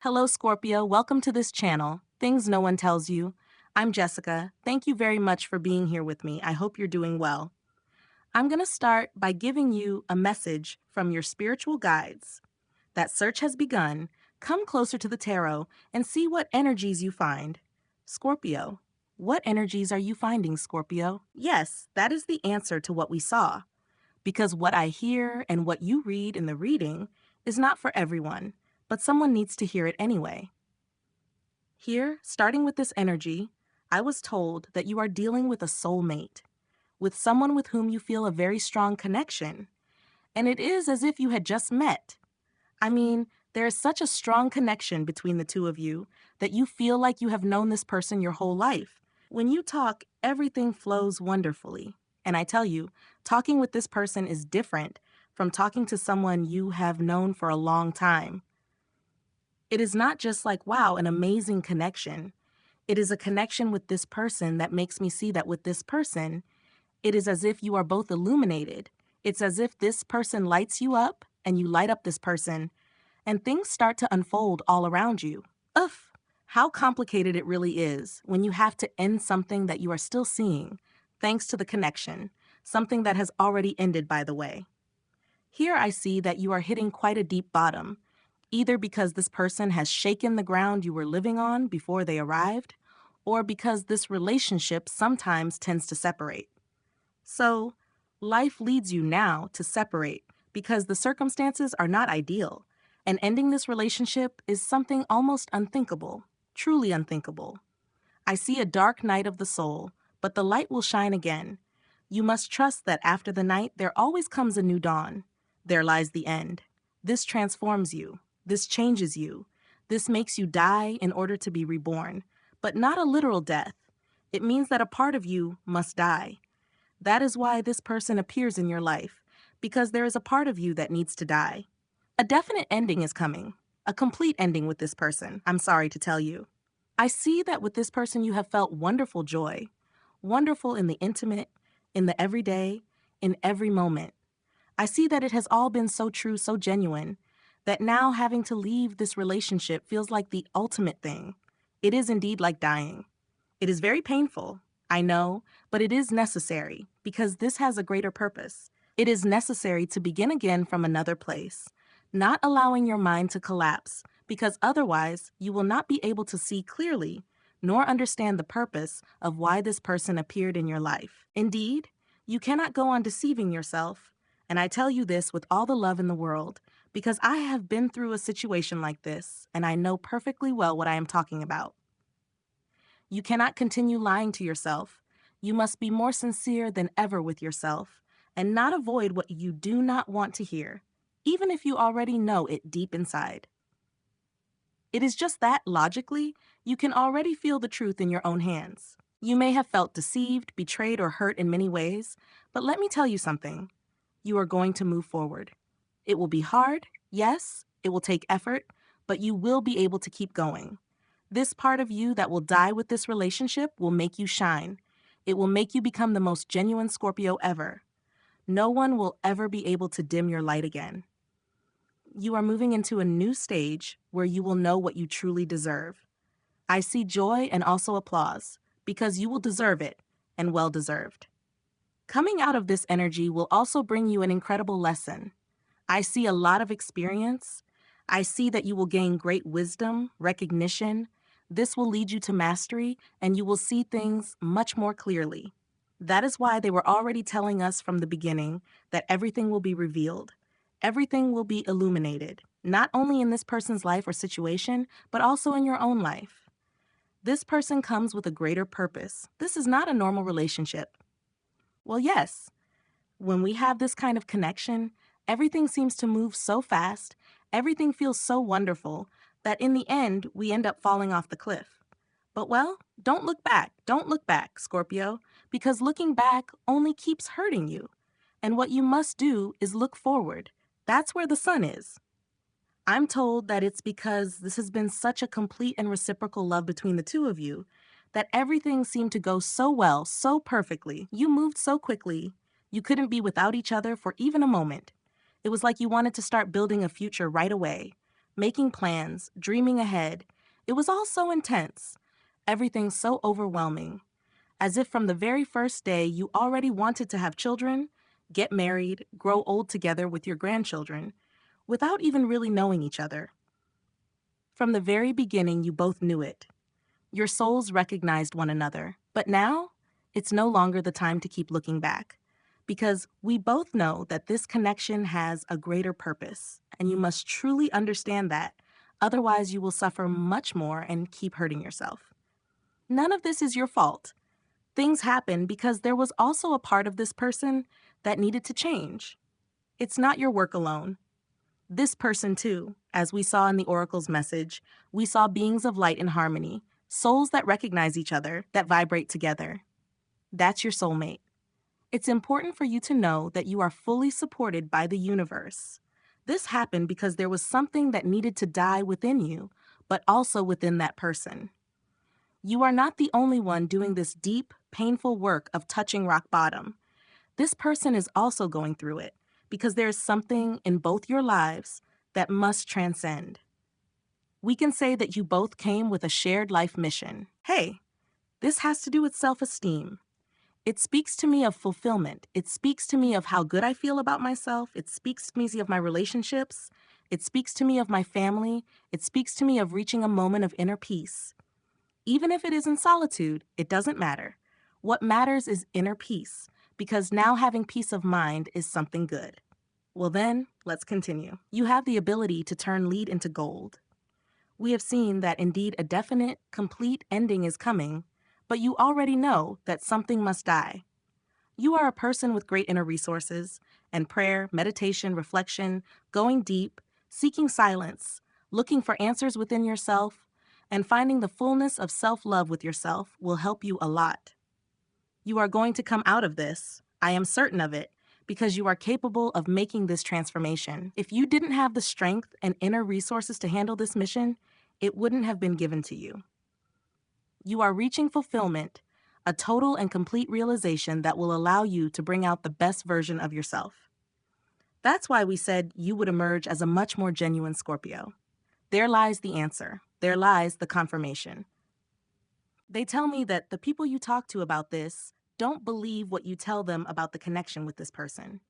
Hello, Scorpio. Welcome to this channel, Things No One Tells You. I'm Jessica. Thank you very much for being here with me. I hope you're doing well. I'm going to start by giving you a message from your spiritual guides. That search has begun. Come closer to the tarot and see what energies you find. Scorpio, what energies are you finding, Scorpio? Yes, that is the answer to what we saw. Because what I hear and what you read in the reading is not for everyone, but someone needs to hear it anyway. Here, starting with this energy, I was told that you are dealing with a soulmate, with someone with whom you feel a very strong connection, and it is as if you had just met. I mean, there is such a strong connection between the two of you that you feel like you have known this person your whole life. When you talk, everything flows wonderfully. And I tell you, talking with this person is different from talking to someone you have known for a long time. It is not just like, wow, an amazing connection. It is a connection with this person that makes me see that with this person, it is as if you are both illuminated. It's as if this person lights you up and you light up this person, and things start to unfold all around you. Ugh, how complicated it really is when you have to end something that you are still seeing, thanks to the connection, something that has already ended, by the way. Here I see that you are hitting quite a deep bottom, either because this person has shaken the ground you were living on before they arrived, or because this relationship sometimes tends to separate. So, life leads you now to separate because the circumstances are not ideal, and ending this relationship is something almost unthinkable, truly unthinkable. I see a dark night of the soul, but the light will shine again. You must trust that after the night there always comes a new dawn. There lies the end. This transforms you. This changes you. This makes you die in order to be reborn, but not a literal death. It means that a part of you must die. That is why this person appears in your life, because there is a part of you that needs to die. A definite ending is coming, a complete ending with this person, I'm sorry to tell you. I see that with this person you have felt wonderful joy, wonderful in the intimate, in the everyday, in every moment. I see that it has all been so true, so genuine, that now having to leave this relationship feels like the ultimate thing. It is indeed like dying. It is very painful, I know, but it is necessary because this has a greater purpose. It is necessary to begin again from another place, not allowing your mind to collapse, because otherwise you will not be able to see clearly nor understand the purpose of why this person appeared in your life. Indeed, you cannot go on deceiving yourself, and I tell you this with all the love in the world, because I have been through a situation like this, and I know perfectly well what I am talking about. You cannot continue lying to yourself. You must be more sincere than ever with yourself and not avoid what you do not want to hear, even if you already know it deep inside. It is just that, logically, you can already feel the truth in your own hands. You may have felt deceived, betrayed, or hurt in many ways, but let me tell you something. You are going to move forward. It will be hard, yes, it will take effort, but you will be able to keep going. This part of you that will die with this relationship will make you shine. It will make you become the most genuine Scorpio ever. No one will ever be able to dim your light again. You are moving into a new stage where you will know what you truly deserve. I see joy and also applause, because you will deserve it, and well deserved. Coming out of this energy will also bring you an incredible lesson. I see a lot of experience. I see that you will gain great wisdom, recognition. This will lead you to mastery, and you will see things much more clearly. That is why they were already telling us from the beginning that everything will be revealed. Everything will be illuminated, not only in this person's life or situation, but also in your own life. This person comes with a greater purpose. This is not a normal relationship. Well, yes, when we have this kind of connection, everything seems to move so fast, everything feels so wonderful, that in the end, we end up falling off the cliff. But well, don't look back. Don't look back, Scorpio, because looking back only keeps hurting you. And what you must do is look forward. That's where the sun is. I'm told that it's because this has been such a complete and reciprocal love between the two of you that everything seemed to go so well, so perfectly. You moved so quickly. You couldn't be without each other for even a moment. It was like you wanted to start building a future right away. making plans, dreaming ahead. It was all so intense, everything so overwhelming, as if from the very first day you already wanted to have children, get married, grow old together with your grandchildren, without even really knowing each other. From the very beginning, you both knew it. Your souls recognized one another, but now it's no longer the time to keep looking back. Because we both know that this connection has a greater purpose, and you must truly understand that. Otherwise, you will suffer much more and keep hurting yourself. None of this is your fault. Things happen because there was also a part of this person that needed to change. It's not your work alone. This person, too, as we saw in the Oracle's message, we saw beings of light and harmony, souls that recognize each other, that vibrate together. That's your soulmate. It's important for you to know that you are fully supported by the universe. This happened because there was something that needed to die within you, but also within that person. You are not the only one doing this deep, painful work of touching rock bottom. This person is also going through it because there is something in both your lives that must transcend. We can say that you both came with a shared life mission. Hey, this has to do with self-esteem. It speaks to me of fulfillment. It speaks to me of how good I feel about myself. It speaks to me of my relationships. It speaks to me of my family. It speaks to me of reaching a moment of inner peace. Even if it is in solitude, it doesn't matter. What matters is inner peace, because now having peace of mind is something good. Well then, let's continue. You have the ability to turn lead into gold. We have seen that indeed a definite, complete ending is coming, but you already know that something must die. You are a person with great inner resources, and prayer, meditation, reflection, going deep, seeking silence, looking for answers within yourself, and finding the fullness of self-love with yourself will help you a lot. You are going to come out of this, I am certain of it, because you are capable of making this transformation. If you didn't have the strength and inner resources to handle this mission, it wouldn't have been given to you. You are reaching fulfillment, a total and complete realization that will allow you to bring out the best version of yourself. That's why we said you would emerge as a much more genuine Scorpio. There lies the answer. There lies the confirmation. They tell me that the people you talk to about this don't believe what you tell them about the connection with this person.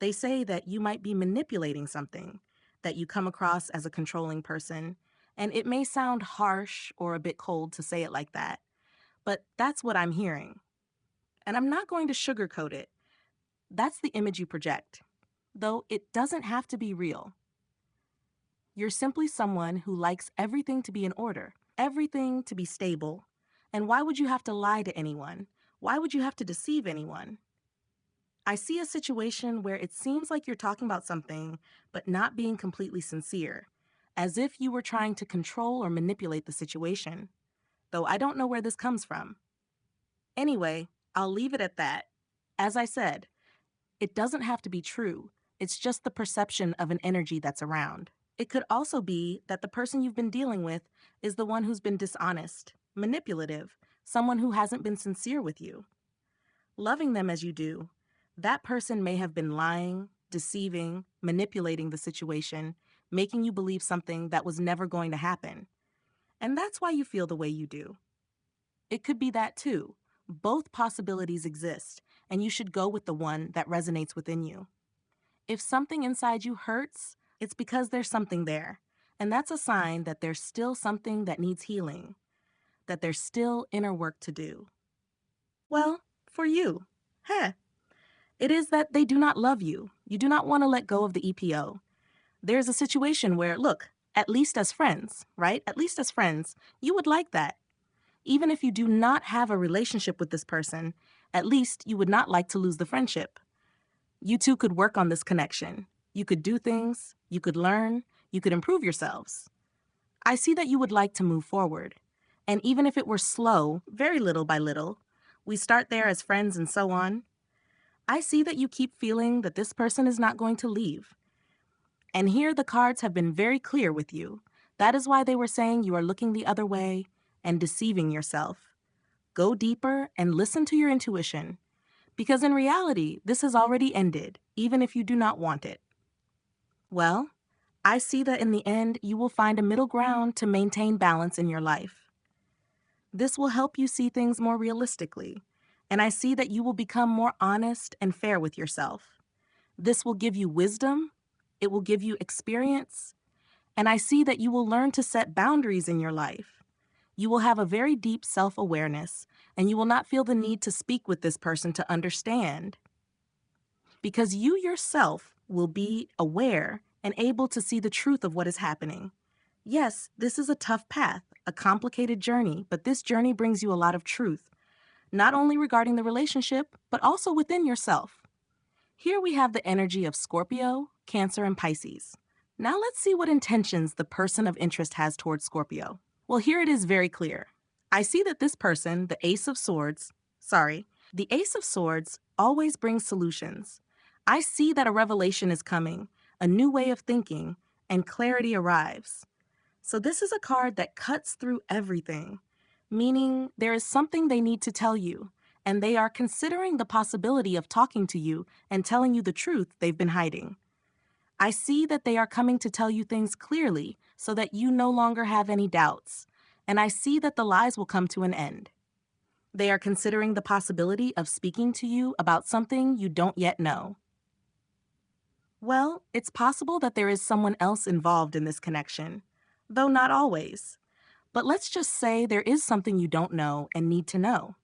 They say that you might be manipulating something, that you come across as a controlling person, and it may sound harsh or a bit cold to say it like that, but that's what I'm hearing. And I'm not going to sugarcoat it. That's the image you project, though it doesn't have to be real. You're simply someone who likes everything to be in order, everything to be stable. And why would you have to lie to anyone? Why would you have to deceive anyone? I see a situation where it seems like you're talking about something, but not being completely sincere, as if you were trying to control or manipulate the situation, though I don't know where this comes from. Anyway, I'll leave it at that. As I said, it doesn't have to be true. It's just the perception of an energy that's around. It could also be that the person you've been dealing with is the one who's been dishonest, manipulative, someone who hasn't been sincere with you. Loving them as you do, that person may have been lying, deceiving, manipulating the situation, making you believe something that was never going to happen. And that's why you feel the way you do. It could be that too. Both possibilities exist, and you should go with the one that resonates within you. If something inside you hurts, it's because there's something there. And that's a sign that there's still something that needs healing, that there's still inner work to do. Well, for you, it is that they do not love you. You do not want to let go of the EPO. There's a situation where, look, at least as friends, right? At least as friends, you would like that. Even if you do not have a relationship with this person, at least you would not like to lose the friendship. You two could work on this connection. You could do things, you could learn, you could improve yourselves. I see that you would like to move forward. And even if it were slow, very little by little, we start there as friends and so on, I see that you keep feeling that this person is not going to leave. And here the cards have been very clear with you. That is why they were saying you are looking the other way and deceiving yourself. Go deeper and listen to your intuition. Because in reality, this has already ended, even if you do not want it. Well, I see that in the end, you will find a middle ground to maintain balance in your life. This will help you see things more realistically, and I see that you will become more honest and fair with yourself. This will give you wisdom, it will give you experience, and I see that you will learn to set boundaries in your life. You will have a very deep self-awareness, and you will not feel the need to speak with this person to understand, because you yourself will be aware and able to see the truth of what is happening. Yes, this is a tough path, a complicated journey, but this journey brings you a lot of truth, not only regarding the relationship, but also within yourself. Here we have the energy of Scorpio, Cancer, and Pisces. Now let's see what intentions the person of interest has towards Scorpio. Well, here it is very clear. I see that this person, the Ace of Swords always brings solutions. I see that a revelation is coming, a new way of thinking, and clarity arrives. So this is a card that cuts through everything, meaning there is something they need to tell you, and they are considering the possibility of talking to you and telling you the truth they've been hiding. I see that they are coming to tell you things clearly so that you no longer have any doubts, and I see that the lies will come to an end. They are considering the possibility of speaking to you about something you don't yet know. Well, it's possible that there is someone else involved in this connection, though not always. But let's just say there is something you don't know and need to know.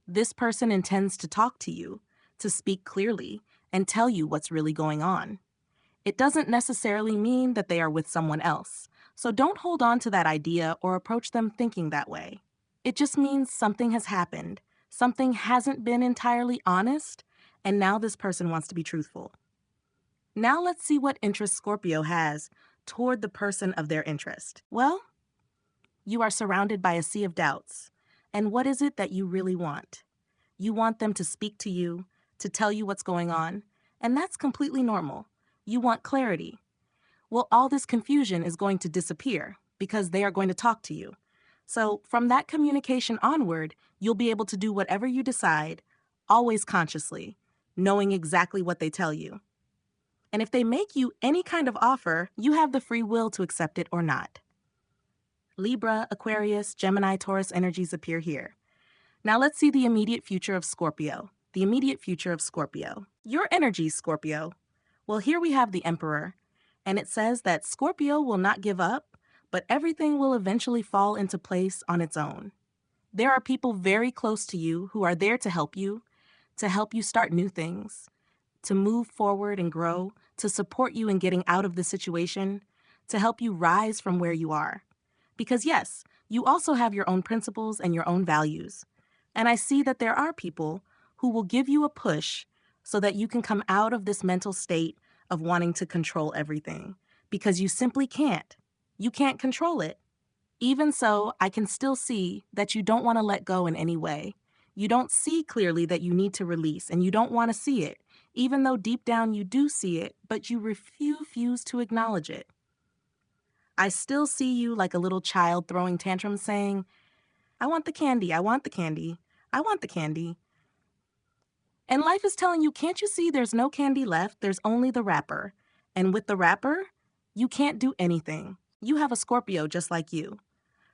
This person intends to talk to you, to speak clearly, and tell you what's really going on. It doesn't necessarily mean that they are with someone else, so don't hold on to that idea or approach them thinking that way. It just means something has happened, something hasn't been entirely honest, and now this person wants to be truthful. Now let's see what interest Scorpio has toward the person of their interest. Well, you are surrounded by a sea of doubts. And what is it that you really want? You want them to speak to you, to tell you what's going on, and that's completely normal. You want clarity. Well, all this confusion is going to disappear because they are going to talk to you. So from that communication onward, you'll be able to do whatever you decide, always consciously, knowing exactly what they tell you. And if they make you any kind of offer, you have the free will to accept it or not. Libra, Aquarius, Gemini, Taurus energies appear here. Now let's see the immediate future of Scorpio. The immediate future of Scorpio. Your energy, Scorpio. Well, here we have the Emperor, and it says that Scorpio will not give up, but everything will eventually fall into place on its own. There are people very close to you who are there to help you start new things, to move forward and grow, to support you in getting out of the situation, to help you rise from where you are. Because yes, you also have your own principles and your own values. And I see that there are people who will give you a push so that you can come out of this mental state of wanting to control everything, because you simply can't. You can't control it. Even so, I can still see that you don't want to let go in any way. You don't see clearly that you need to release, and you don't want to see it, even though deep down you do see it, but you refuse to acknowledge it. I still see you like a little child throwing tantrums saying, I want the candy, I want the candy, I want the candy. And life is telling you, can't you see there's no candy left, there's only the wrapper. And with the wrapper, you can't do anything. You have a Scorpio just like you.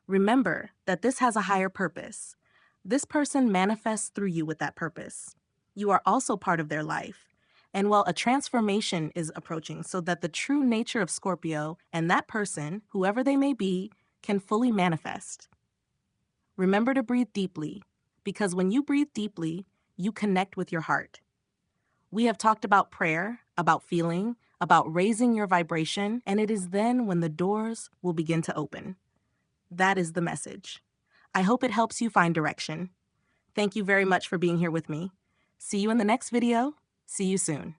Remember that this has a higher purpose. This person manifests through you with that purpose. You are also part of their life. And well, a transformation is approaching so that the true nature of Scorpio and that person, whoever they may be, can fully manifest. Remember to breathe deeply, because when you breathe deeply, you connect with your heart. We have talked about prayer, about feeling, about raising your vibration, and it is then when the doors will begin to open. That is the message. I hope it helps you find direction. Thank you very much for being here with me. See you in the next video. See you soon.